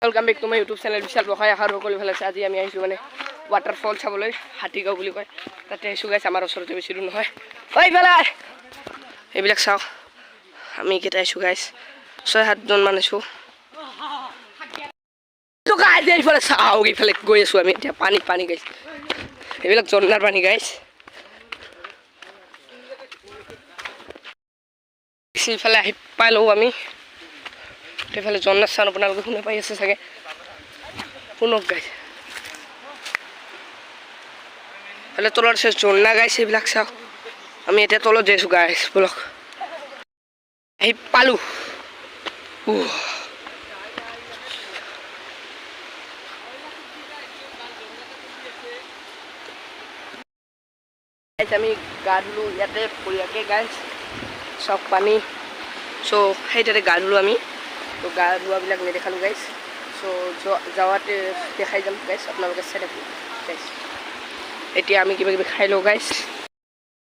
welcome back to my YouTube channel Vishal बखाई आहार সকলে ভালো আছে আজি আমি আইছো মানে ওয়াটারফল চাবলৈ হাতীগাঁও বুলি কয় তাতে আইছো গাইছ আমাৰ ওচৰতে বেছি দূৰ নহয় ওই বেলা এইবিলাক চাও আমি কেটা আইছো গাইছ 6-7 জন মান আইছো তো গাইছ এইফালে চাও এইফালে গৈ আছো আমি এতিয়া পানী গাইছ এইবিলাক জন্নাৰ পানী গাইছ এইফালে আহি পাইলো আমি এইফালে জন্নাৰ চান আপোনালোকে শুনে পাই আছে চাগে শুনক গাইছ এলে তলৰ সে জন্না গাইছ এইবিলাক চাও আমি এতিয়া তলত যাইছো গাইছ বলক আহি পালো গাইছ আমি গা ধুলো ইয়াতে পৰিয়াকে গাইছ সব পানী সো সেইটাতে গা ধুলো আমি তো গা ধোৱাবিলাক নেদেখালো গাইছ সো যাওয়াতে দেখাই যাম গাইছ আপোনালোকে চাই থাকক গাইছ এতিয়া আমি কিবা কিবি খাই লও গাইছ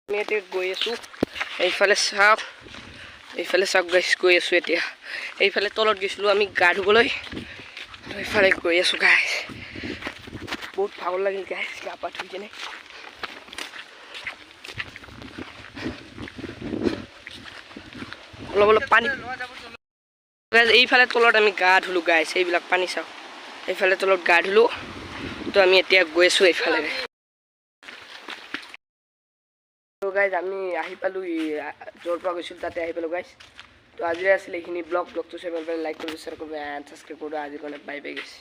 আমি এতিয়া গৈ আছো এইফালে চাওক গাইছ গৈ আছো এতিয়া এইফালে তলত গৈছিলো আমি গা ধুবলৈ তো এইফালে গৈ আছো গাইছ বহুত ভাগৰ লাগিল গাইছ গা পা ধুই কিনে অলপ পানী এইফালে তলত আমি গা ধুলো গাইছ এইবিলাক পানী চাও এইফালে তলত গা ধুলো তো আমি এতিয়া গৈ আছো এইফালে তো গাইছ আমি আহি পালো জোৰ পৰা গৈছিল তাতে আহি পালো গাইছ তো আজি আছিল এইখিনি ব্লগটো চাই ভাল পালে লাইক কৰিব শ্বেয়াৰ কৰিব এণ্ড সাবস্ক্ৰাইব কৰিব আজি কাৰণে বাই বাই গাইছ